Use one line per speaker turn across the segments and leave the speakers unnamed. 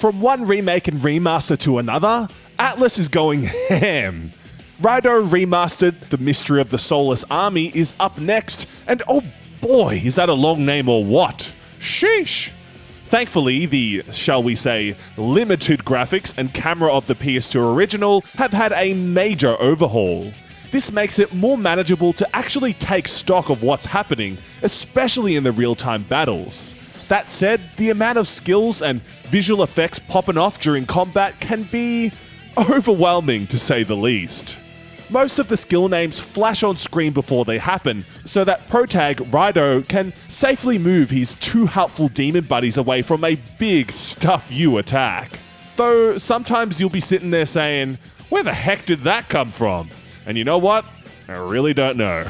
From one remake and remaster to another, Atlus is going ham. Raidou Remastered, The Mystery of the Soulless Army is up next, and oh boy, is that a long name or what? Sheesh! Thankfully, the, shall we say, limited graphics and camera of the PS2 original have had a major overhaul. This makes it more manageable to actually take stock of what's happening, especially in the real-time battles. That said, the amount of skills and visual effects popping off during combat can be overwhelming to say the least. Most of the skill names flash on screen before they happen, so that protag Raidou can safely move his two helpful demon buddies away from a big stuff you attack. Though sometimes you'll be sitting there saying, where the heck did that come from? And you know what? I really don't know.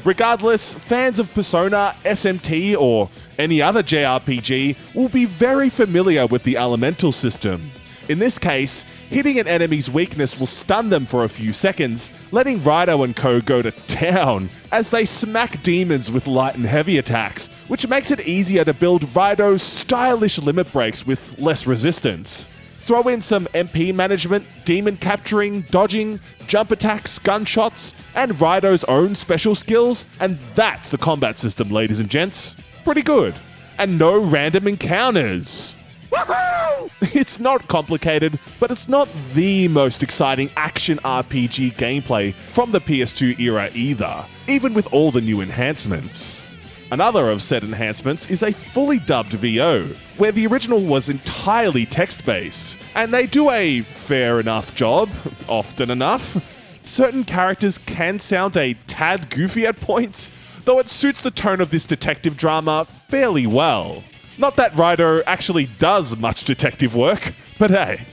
Regardless, fans of Persona, SMT, or any other JRPG will be very familiar with the elemental system. In this case, hitting an enemy's weakness will stun them for a few seconds, letting Raidou and co go to town as they smack demons with light and heavy attacks, which makes it easier to build Raidou's stylish limit breaks with less resistance. Throw in some MP management, demon capturing, dodging, jump attacks, gunshots, and Raidou's own special skills, and that's the combat system, ladies and gents. Pretty good. And no random encounters. Woohoo! It's not complicated, but it's not the most exciting action RPG gameplay from the PS2 era either, even with all the new enhancements. Another of said enhancements is a fully dubbed VO, where the original was entirely text-based, and they do a fair enough job, often enough. Certain characters can sound a tad goofy at points, though it suits the tone of this detective drama fairly well. Not that Raidou actually does much detective work, but hey.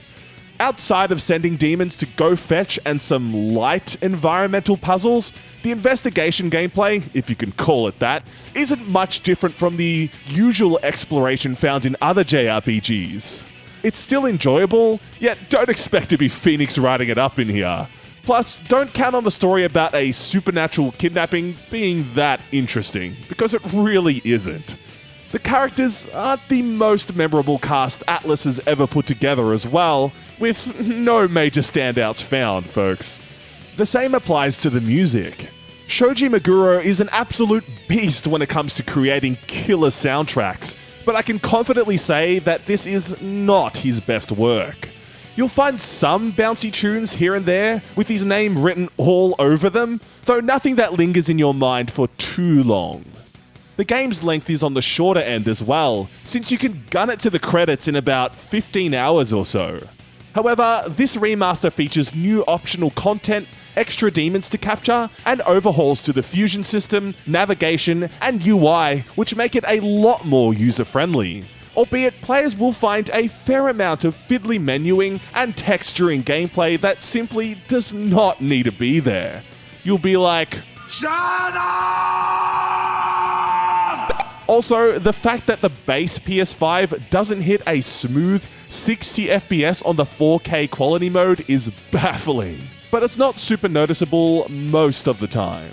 Outside of sending demons to go fetch and some light environmental puzzles, the investigation gameplay, if you can call it that, isn't much different from the usual exploration found in other JRPGs. It's still enjoyable, yet don't expect to be Phoenix writing it up in here. Plus, don't count on the story about a supernatural kidnapping being that interesting, because it really isn't. The characters aren't the most memorable cast Atlus has ever put together as well, with no major standouts found, folks. The same applies to the music. Shoji Meguro is an absolute beast when it comes to creating killer soundtracks, but I can confidently say that this is not his best work. You'll find some bouncy tunes here and there, with his name written all over them, though nothing that lingers in your mind for too long. The game's length is on the shorter end as well, since you can gun it to the credits in about 15 hours or so. However, this remaster features new optional content, extra demons to capture, and overhauls to the fusion system, navigation, and UI, which make it a lot more user-friendly. Albeit, players will find a fair amount of fiddly menuing and texturing gameplay that simply does not need to be there. You'll be like, shut up! Also, the fact that the base PS5 doesn't hit a smooth 60 FPS on the 4K quality mode is baffling, but it's not super noticeable most of the time.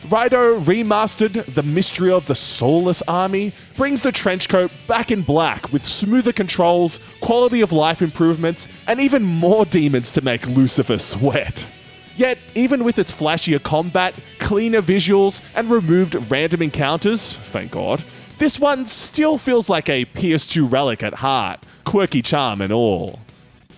Raidou Remastered, The Mystery of the Soulless Army, brings the trenchcoat back in black with smoother controls, quality of life improvements, and even more demons to make Lucifer sweat. Yet, even with its flashier combat, cleaner visuals, and removed random encounters, thank God, this one still feels like a PS2 relic at heart, quirky charm and all.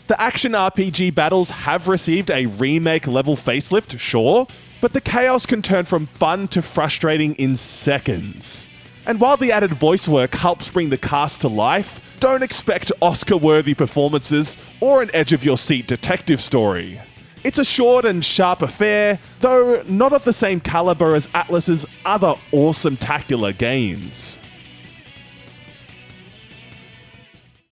The action RPG battles have received a remake-level facelift, sure, but the chaos can turn from fun to frustrating in seconds. And while the added voice work helps bring the cast to life, don't expect Oscar-worthy performances or an edge-of-your-seat detective story. It's a short and sharp affair, though not of the same caliber as Atlus's other awesome-tacular games.